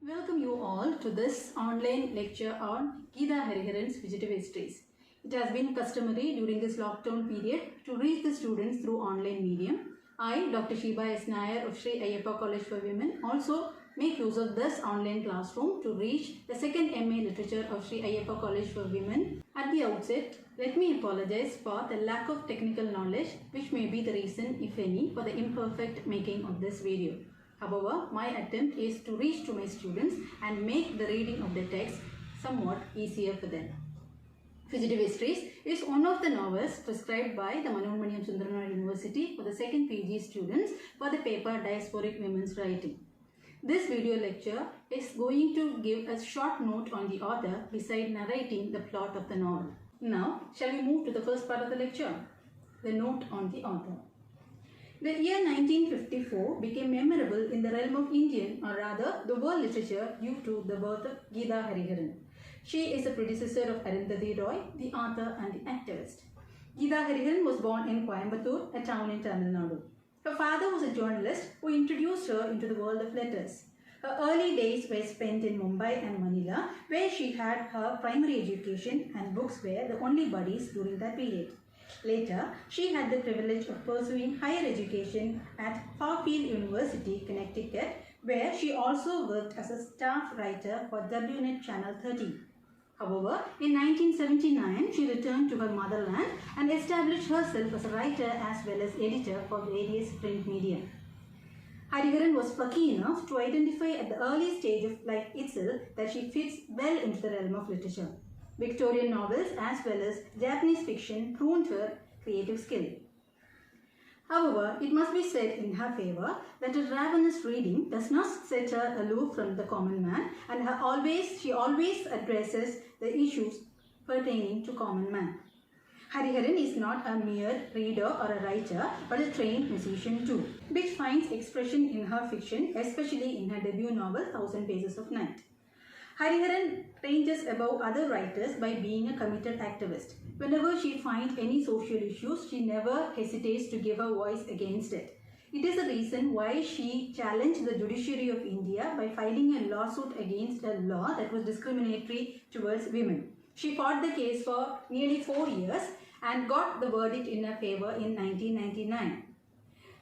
Welcome you all to this online lecture on Geeta Hariharan's Fugitive Histories. It has been customary during this lockdown period to reach the students through online medium. I, Dr. Sheba S. Nair of Sri Ayyappa College for Women, also make use of this online classroom to reach the second MA Literature of Sri Ayyappa College for Women. At the outset, let me apologize for the lack of technical knowledge which may be the reason, if any, for the imperfect making of this video. However, my attempt is to reach to my students and make the reading of the text somewhat easier for them. Fugitive Histories is one of the novels prescribed by the Manoormaniam Sundaranaar University for the second PG students for the paper Diasporic Women's Writing. This video lecture is going to give a short note on the author beside narrating the plot of the novel. Now, shall we move to the first part of the lecture? The note on the author. The year 1954 became memorable in the realm of Indian, or rather the world literature, due to the birth of Geeta Hariharan. She is the predecessor of Arundhati Roy, the author and the activist. Geeta Hariharan was born in Coimbatore, a town in Tamil Nadu. Her father was a journalist who introduced her into the world of letters. Her early days were spent in Mumbai and Manila, where she had her primary education, and books were the only buddies during that period. Later, she had the privilege of pursuing higher education at Fairfield University, Connecticut, where she also worked as a staff writer for WNET Channel 30. However, in 1979, she returned to her motherland and established herself as a writer as well as editor for various print media. Hariharan was plucky enough to identify at the early stage of life itself that she fits well into the realm of literature. Victorian novels as well as Japanese fiction proved her creative skill. However, it must be said in her favor that a ravenous reading does not set her aloof from the common man, and she always addresses the issues pertaining to common man. Hariharan is not a mere reader or a writer, but a trained musician too, which finds expression in her fiction, especially in her debut novel, Thousand Paces of Night. Hariharan ranges above other writers by being a committed activist. Whenever she finds any social issues, she never hesitates to give her voice against it. It is the reason why she challenged the judiciary of India by filing a lawsuit against a law that was discriminatory towards women. She fought the case for nearly 4 years and got the verdict in her favor in 1999.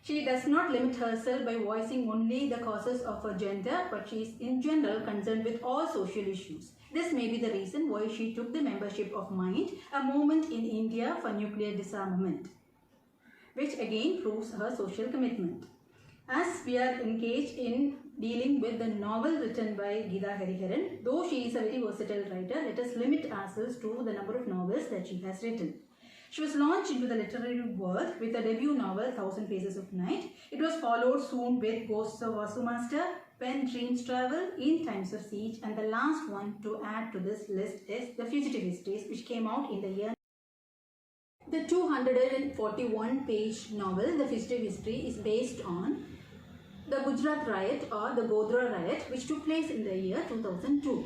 She does not limit herself by voicing only the causes of her gender, but she is in general concerned with all social issues. This may be the reason why she took the membership of MIND, a movement in India for nuclear disarmament, which again proves her social commitment. As we are engaged in dealing with the novel written by Geeta Hariharan, though she is a very versatile writer, let us limit ourselves to the number of novels that she has written. She was launched into the literary world with a debut novel, Thousand Paces of Night. It was followed soon with Ghosts of Vasumaster, When Dreams Travel, In Times of Siege, and the last one to add to this list is The Fugitive Histories, which came out in the year. The 241-page novel, The Fugitive History, is based on the Gujarat riot or the Godhra riot, which took place in the year 2002.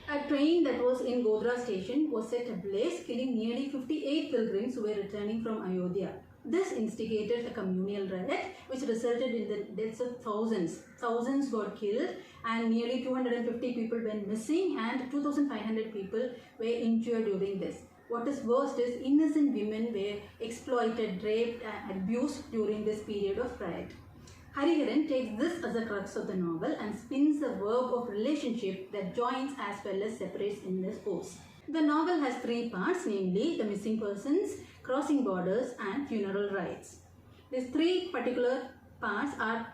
A train that was in Godhra station was set ablaze, killing nearly 58 pilgrims who were returning from Ayodhya. This instigated a communal riot which resulted in the deaths of thousands. Thousands were killed and nearly 250 people went missing and 2,500 people were injured during this. What is worst is innocent women were exploited, raped and abused during this period of riot. Hariharan takes this as a crux of the novel and spins a web of relationship that joins as well as separates in this course. The novel has 3 parts, namely the missing persons, crossing borders and funeral rites. These 3 particular parts are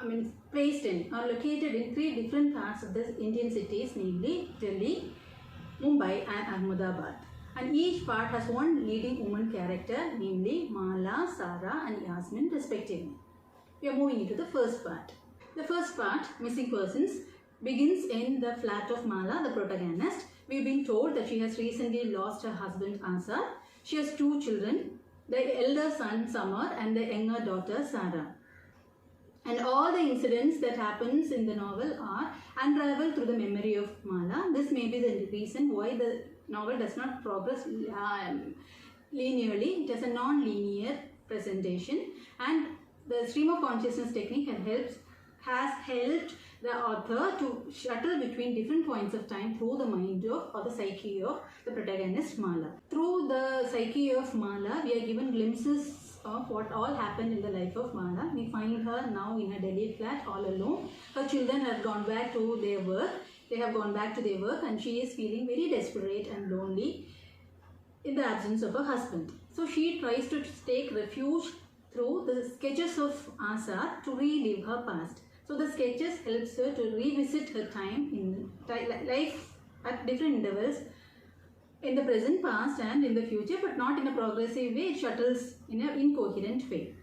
located in 3 different parts of the Indian cities, namely Delhi, Mumbai and Ahmedabad. And each part has one leading woman character, namely Mala, Sara and Yasmin respectively. We are moving into the first part. The first part, Missing Persons, begins in the flat of Mala, the protagonist. We've been told that she has recently lost her husband Ansar. She has 2 children, the elder son Samar and the younger daughter Sara. And all the incidents that happens in the novel are unraveled through the memory of Mala. This may be the reason why the novel does not progress linearly. It has a non-linear presentation, and the stream of consciousness technique has helped the author to shuttle between different points of time through the mind of or the psyche of the protagonist Mala. Through the psyche of Mala, we are given glimpses of what all happened in the life of Mala. We find her now in a Delhi flat all alone. Her children have gone back to their work. They have gone back to their work and she is feeling very desperate and lonely in the absence of her husband. So she tries to take refuge through the sketches of Azad to relive her past. So the sketches helps her to revisit her time in life at different intervals in the present, past and in the future, but not in a progressive way. It shuttles in an incoherent way.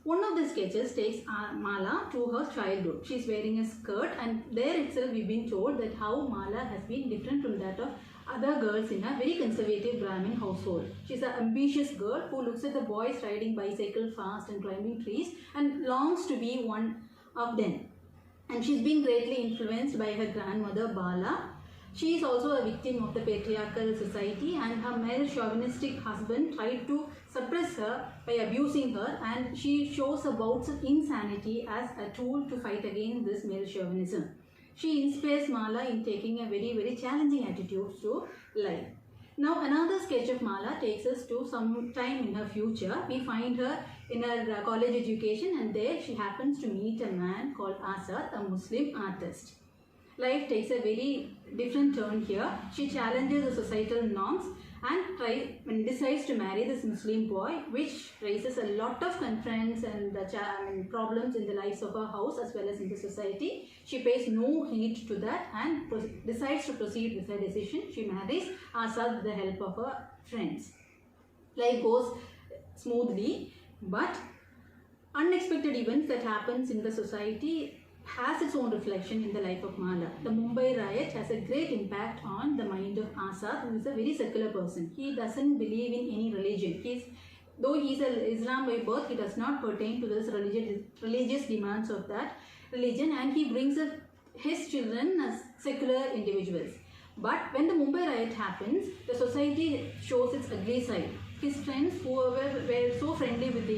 One of the sketches takes Mala to her childhood. She is wearing a skirt and there itself we've been told that how Mala has been different from that of other girls in a very conservative Brahmin household. She's an ambitious girl who looks at the boys riding bicycle fast and climbing trees and longs to be one of them. And she's been greatly influenced by her grandmother Bala. She is also a victim of the patriarchal society and her male chauvinistic husband tried to suppress her by abusing her, and she shows her bouts of insanity as a tool to fight against this male chauvinism. She inspires Mala in taking a very challenging attitude to life. Now another sketch of Mala takes us to some time in her future. We find her in her college education and there she happens to meet a man called Azad, a Muslim artist. Life takes a very different turn here. She challenges the societal norms and decides to marry this Muslim boy, which raises a lot of confronts and problems in the lives of her house as well as in the society. She pays no heed to that and decides to proceed with her decision. She marries Azad with the help of her friends. Life goes smoothly, but unexpected events that happens in the society has its own reflection in the life of Mala. The Mumbai riot has a great impact on the mind of Azad, who is a very secular person. He doesn't believe in any religion. Though he is an Islam by birth, he does not pertain to this religious demands of that religion, and he brings up his children as secular individuals. But when the Mumbai riot happens, the society shows its ugly side. His friends, who were so friendly with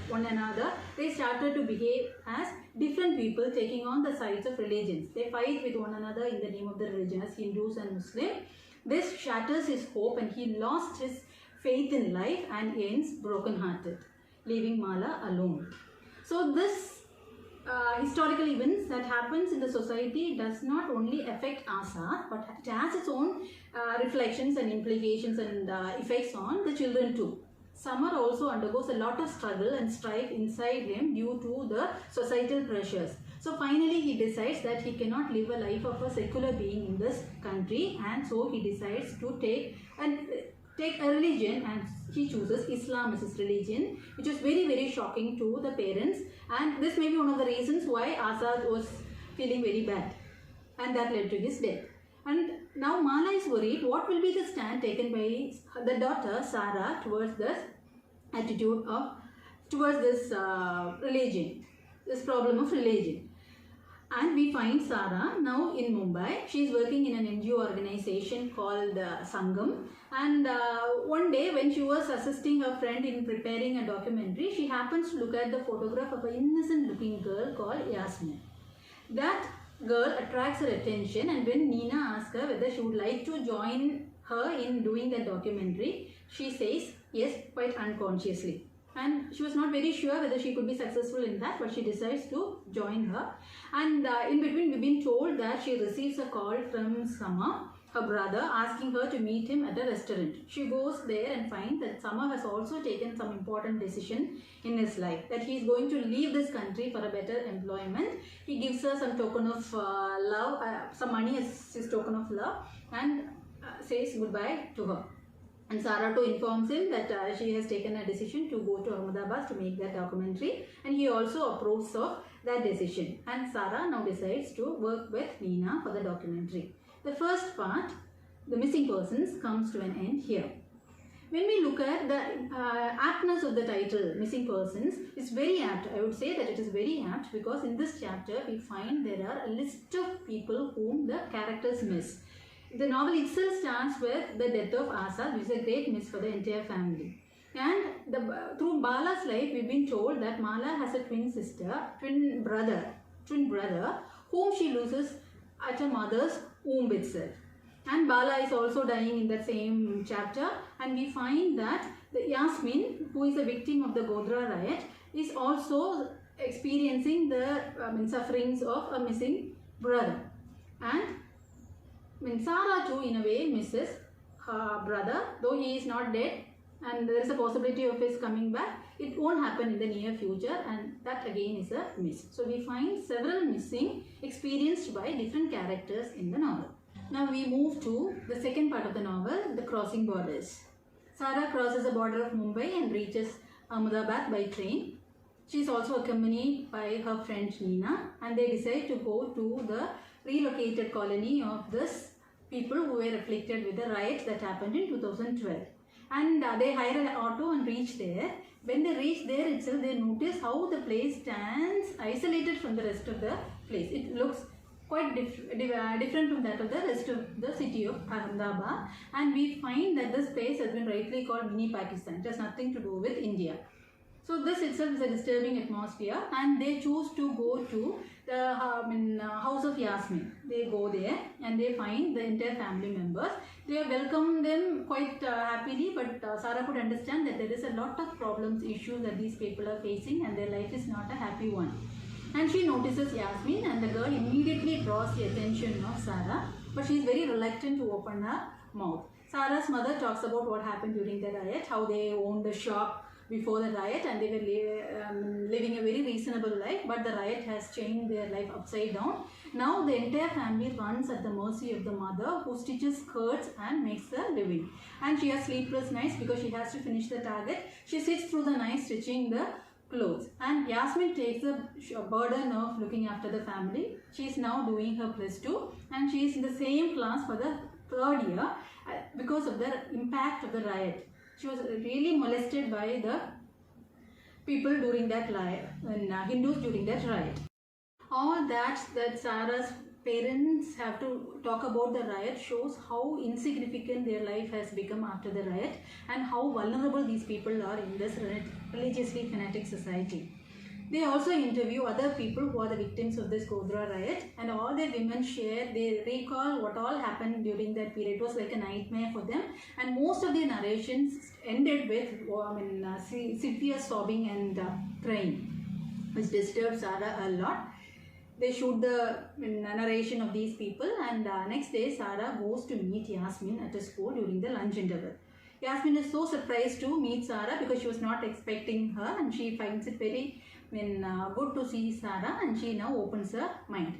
one another, they started to behave as different people taking on the sides of religions. They fight with one another in the name of the religion as Hindus and Muslims. This shatters his hope and he lost his faith in life and ends broken-hearted, leaving Mala alone. So this historical events that happens in the society does not only affect Azad, but it has its own reflections and implications and effects on the children too. Samar also undergoes a lot of struggle and strife inside him due to the societal pressures. So finally he decides that he cannot live a life of a secular being in this country, and so he decides to take a religion, and he chooses Islam as his religion, which is very shocking to the parents, and this may be one of the reasons why Azad was feeling very bad, and that led to his death. And now Mala is worried what will be the stand taken by the daughter Sara towards this attitude of this religion, this problem of religion. And we find Sara now in Mumbai. She is working in an NGO organization called Sangam. And one day when she was assisting her friend in preparing a documentary, she happens to look at the photograph of an innocent looking girl called Yasmin. That girl attracts her attention, and when Nina asks her whether she would like to join her in doing that documentary, she says yes, quite unconsciously. And she was not very sure whether she could be successful in that, but she decides to join her. And in between, we've been told that she receives a call from Sama, her brother, asking her to meet him at a restaurant. She goes there and finds that Sama has also taken some important decision in his life, that he is going to leave this country for a better employment. He gives her some token of love, some money as his token of love, and says goodbye to her. And Sara too informs him that she has taken a decision to go to Ahmedabad to make that documentary, and he also approves of that decision. And Sara now decides to work with Nina for the documentary. The first part, the missing persons, comes to an end here. When we look at the aptness of the title, Missing Persons, it's very apt. I would say that it is very apt because in this chapter we find there are a list of people whom the characters miss. The novel itself starts with the death of Azad, which is a great miss for the entire family. And through Bala's life, we've been told that Mala has a twin brother, whom she loses at her mother's womb itself. And Bala is also dying in that same chapter, and we find that the Yasmin, who is a victim of the Godhra riot, is also experiencing the sufferings of a missing brother. And Sara too in a way misses her brother, though he is not dead and there is a possibility of his coming back. It won't happen in the near future, and that again is a miss. So we find several missing experienced by different characters in the novel. Now we move to the second part of the novel, the crossing borders. Sara crosses the border of Mumbai and reaches Ahmedabad by train. She is also accompanied by her friend Nina, and they decide to go to the relocated colony of this people who were afflicted with the riots that happened in 2012. And they hire an auto and reach there. When they reach there itself, they notice how the place stands isolated from the rest of the place. It looks quite different from that of the rest of the city of Ahmedabad, and we find that this place has been rightly called mini Pakistan. It has nothing to do with India. So this itself is a disturbing atmosphere, and they choose to go to the house of Yasmin. They go there and they find the entire family members. They welcome them quite happily, but Sara could understand that there is a lot of problems, issues that these people are facing, and their life is not a happy one. And she notices Yasmin, and the girl immediately draws the attention of Sara, but she is very reluctant to open her mouth. Sara's mother talks about what happened during the riot, how they owned the shop before the riot and they were living a very reasonable life, but the riot has changed their life upside down. Now the entire family runs at the mercy of the mother, who stitches skirts and makes a living. And she has sleepless nights because she has to finish the target. She sits through the night stitching the clothes, and Yasmin takes the burden of looking after the family. She is now doing her +2 and she is in the same class for the 3rd year because of the impact of the riot. She was really molested by the people during that riot, Hindus during that riot. All that Sara's parents have to talk about the riot shows how insignificant their life has become after the riot and how vulnerable these people are in this religiously fanatic society. They also interview other people who are the victims of this Godhra riot, and all the women share, they recall what all happened during that period. It was like a nightmare for them, and most of their narrations ended with severe sobbing and crying, which disturbed Sara a lot. They shoot the narration of these people, and next day Sara goes to meet Yasmin at a school during the lunch interval. Yasmin is so surprised to meet Sara because she was not expecting her, and she finds it very good to see Sara, and she now opens her mind.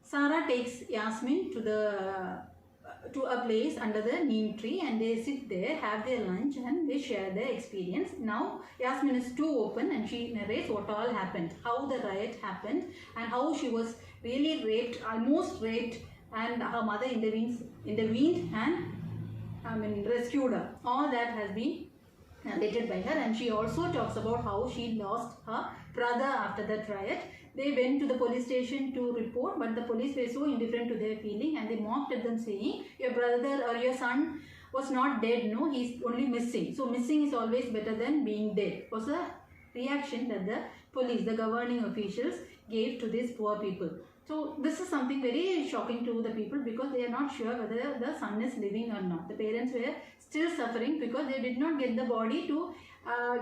Sara takes Yasmin to a place under the neem tree, and they sit there, have their lunch, and they share their experience. Now Yasmin is too open and she narrates what all happened, how the riot happened and how she was really raped, almost raped, and her mother intervened and rescued her. All that has been narrated by her, and she also talks about how she lost her brother after that riot. They went to the police station to report, but the police were so indifferent to their feeling, and they mocked at them saying, your brother or your son was not dead, no, he's only missing. So missing is always better than being dead, was a reaction that the police, the governing officials, gave to these poor people. So this is something very shocking to the people because they are not sure whether the son is living or not. The parents were still suffering because they did not get the body to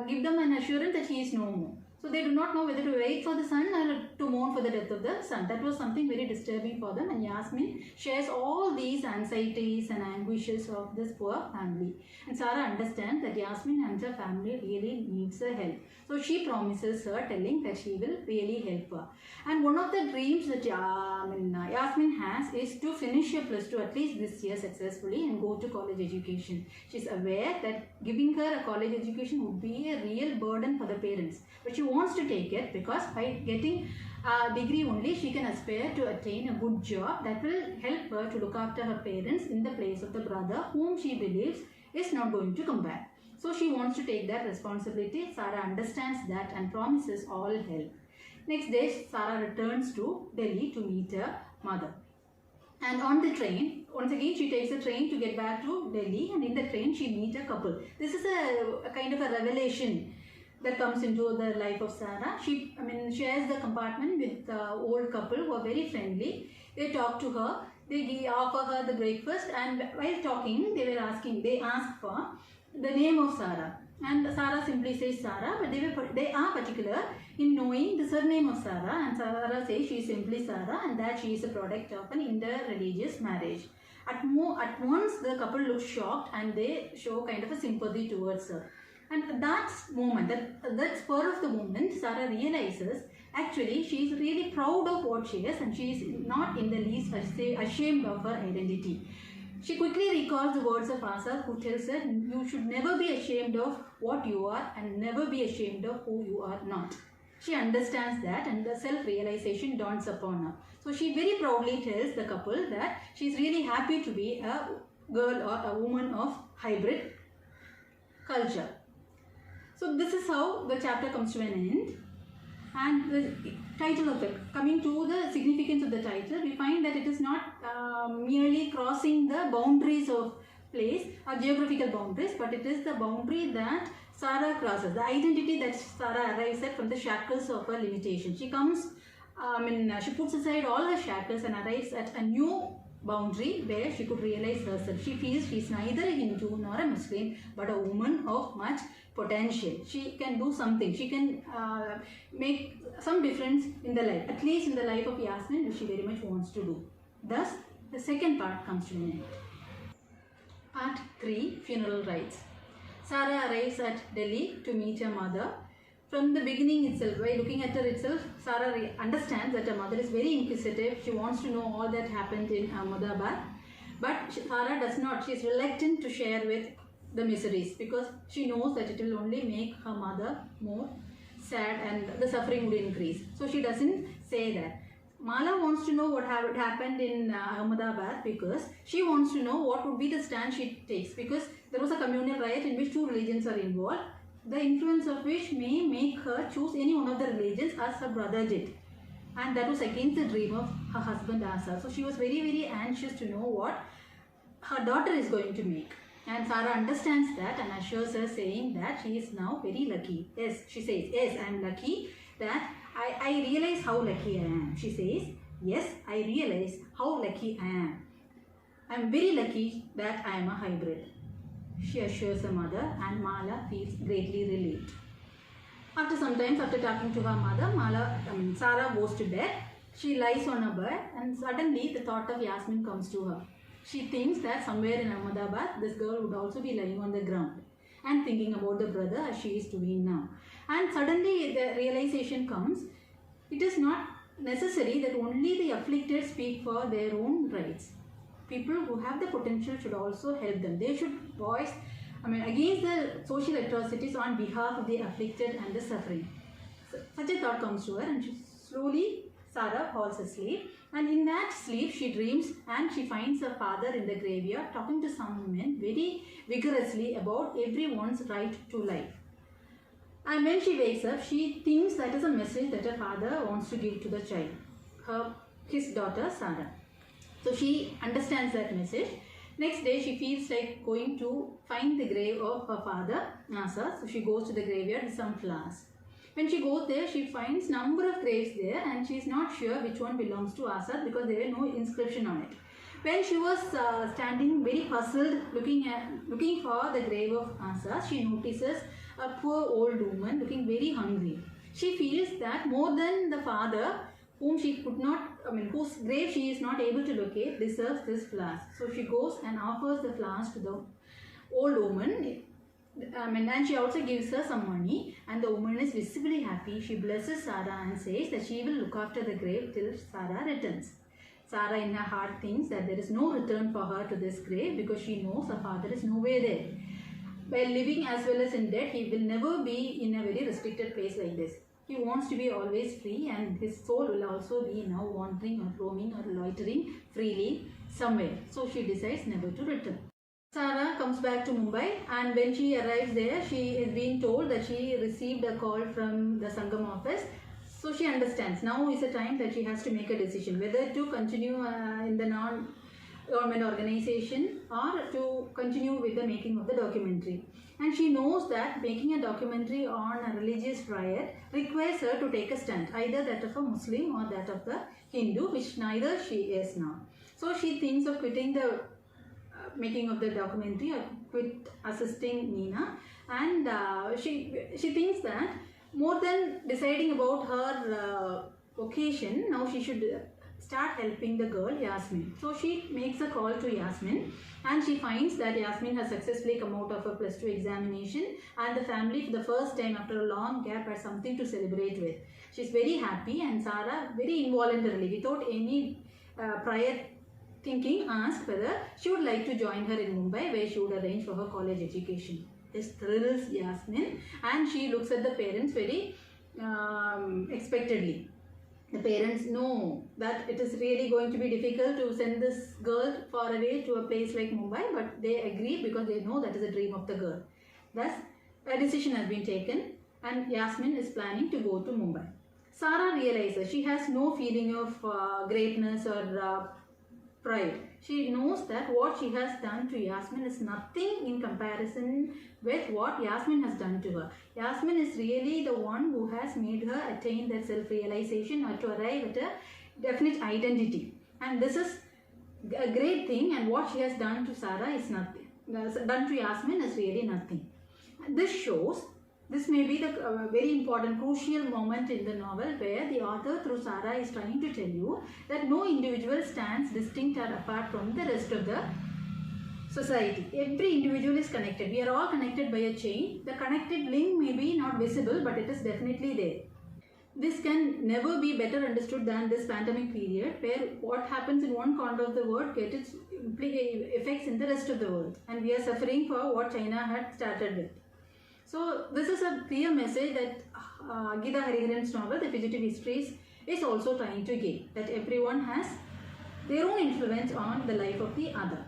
give them an assurance that he is no more. So they do not know whether to wait for the son or to mourn for the death of the son. That was something very disturbing for them, and Yasmin shares all these anxieties and anguishes of this poor family. And Sara understands that Yasmin and her family really needs her help. So she promises her, telling that she will really help her. And one of the dreams that Yasmin has is to finish her +2 at least this year successfully and go to college education. She is aware that giving her a college education would be a real burden for the parents. But she wants to take it because by getting a degree only, she can aspire to attain a good job that will help her to look after her parents in the place of the brother whom she believes is not going to come back. So she wants to take that responsibility. Sara understands that and promises all help. Next day, Sara returns to Delhi to meet her mother. And on the train, once again she takes a train to get back to Delhi, and in the train she meets a couple. This is a kind of a revelation that comes into the life of Sarah. She shares the compartment with the old couple who are very friendly. They talk to her, they offer her the breakfast, and while talking, they ask for the name of Sarah. And Sarah simply says Sarah, but they are particular in knowing the surname of Sarah, and Sarah says she is simply Sarah and that she is a product of an interreligious marriage. At once the couple looks shocked and they show kind of a sympathy towards her. And that moment, that spur of the moment, Sarah realizes actually she is really proud of what she is and she is not in the least ashamed of her identity. She quickly recalls the words of Asa, who tells her, you should never be ashamed of what you are and never be ashamed of who you are not. She understands that and the self-realization dawns upon her. So she very proudly tells the couple that she is really happy to be a girl or a woman of hybrid culture. So this is how the chapter comes to an end. And the title of it, coming to the significance of the title, we find that it is not merely crossing the boundaries of place or geographical boundaries, but it is the boundary that Sarah crosses, the identity that Sarah arrives at from the shackles of her limitation. She comes, she puts aside all her shackles and arrives at a new boundary where she could realize herself. She feels she is neither a Hindu nor a Muslim, but a woman of much potential. She can do something. She can make some difference in the life, at least in the life of Yasmin, which she very much wants to do. Thus, the second part comes to an end. Part 3, Funeral Rites. Sarah arrives at Delhi to meet her mother. From the beginning itself, by looking at her itself, Sarah understands that her mother is very inquisitive. She wants to know all that happened in Ahmedabad. But Sarah does not. She is reluctant to share with the miseries because she knows that it will only make her mother more sad and the suffering would increase. So she doesn't say that. Mala wants to know what happened in Ahmedabad because she wants to know what would be the stand she takes, because there was a communal riot in which two religions are involved, the influence of which may make her choose any one of the religions as her brother did. And that was against the dream of her husband Asa. So she was very, very anxious to know what her daughter is going to make. And Sarah understands that and assures her, saying that she is now very lucky. Yes, she says, yes, I am lucky that I realize how lucky I am. She says, yes, I realize how lucky I am. I am very lucky that I am a hybrid. She assures her mother and Mala feels greatly relieved. After some time, after talking to her mother, Sarah goes to bed. She lies on her bed and suddenly the thought of Yasmin comes to her. She thinks that somewhere in Ahmedabad, this girl would also be lying on the ground and thinking about the brother as she is doing now. And suddenly the realization comes, it is not necessary that only the afflicted speak for their own rights. People who have the potential should also help them. They should voice against the social atrocities on behalf of the afflicted and the suffering. So, such a thought comes to her and Sarah falls asleep, and in that sleep she dreams and she finds her father in the graveyard talking to some women very vigorously about everyone's right to life. And when she wakes up, she thinks that is a message that her father wants to give to the child, his daughter Sarah. So she understands that message. Next day she feels like going to find the grave of her father, Asa. So she goes to the graveyard with some flowers. When she goes there, she finds number of graves there and she is not sure which one belongs to Asa because there is no inscription on it. When she was standing very puzzled looking for the grave of Asa, she notices a poor old woman looking very hungry. She feels that more than the father, whose grave she is not able to locate, deserves this flowers. So she goes and offers the flowers to the old woman. And she also gives her some money, and the woman is visibly happy. She blesses Sarah and says that she will look after the grave till Sarah returns. Sarah in her heart thinks that there is no return for her to this grave because she knows her father is nowhere there. By living as well as in death, he will never be in a very restricted place like this. He wants to be always free, and his soul will also be now wandering or roaming or loitering freely somewhere. So she decides never to return. Sarah comes back to Mumbai, and when she arrives there, she is being told that she received a call from the Sangam office. So she understands now is the time that she has to make a decision whether to continue in the government organization or to continue with the making of the documentary. And she knows that making a documentary on a religious riot requires her to take a stand, either that of a Muslim or that of the Hindu, which neither she is now. So she thinks of quitting the making of the documentary or quit assisting Nina, and she thinks that more than deciding about her vocation, now she should start helping the girl Yasmin. So she makes a call to Yasmin, and she finds that Yasmin has successfully come out of a +2 examination, and the family for the first time after a long gap has something to celebrate with. She's very happy, and Sarah very involuntarily, without any prior thinking, asked whether she would like to join her in Mumbai, where she would arrange for her college education. This thrills Yasmin, and she looks at the parents very expectantly. The parents know that it is really going to be difficult to send this girl far away to a place like Mumbai, but they agree because they know that is a dream of the girl. Thus, a decision has been taken, and Yasmin is planning to go to Mumbai. Sarah realizes she has no feeling of greatness or pride. She knows that what she has done to Yasmin is nothing in comparison with what Yasmin has done to her. Yasmin is really the one who has made her attain that self-realization or to arrive at a definite identity. And this is a great thing, and what she has done to Sarah is nothing. Done to Yasmin is really nothing. This shows, this may be the very important, crucial moment in the novel where the author through Sarah is trying to tell you that no individual stands distinct or apart from the rest of the society. Every individual is connected. We are all connected by a chain. The connected link may be not visible, but it is definitely there. This can never be better understood than this pandemic period, where what happens in one corner of the world gets its effects in the rest of the world. And we are suffering for what China had started with. So this is a clear message that Geeta Hariharan's novel, The Fugitive Histories, is also trying to give. That everyone has their own influence on the life of the other.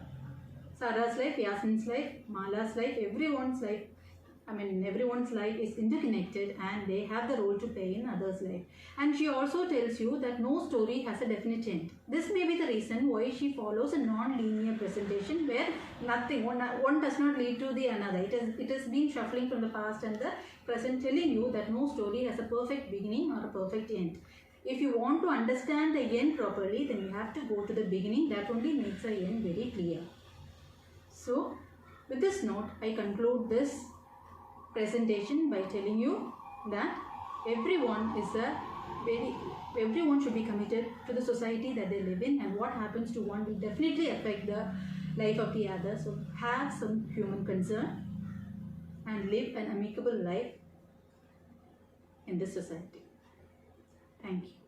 Sarah's life, Yasmin's life, Mala's life, everyone's life is interconnected, and they have the role to play in others' life. And she also tells you that no story has a definite end. This may be the reason why she follows a non-linear presentation where one does not lead to the another. It has been shuffling from the past and the present, telling you that no story has a perfect beginning or a perfect end. If you want to understand the end properly, then you have to go to the beginning. That only makes the end very clear. So, with this note, I conclude this presentation by telling you that everyone should be committed to the society that they live in, and what happens to one will definitely affect the life of the other. So have some human concern and live an amicable life in this society. Thank you.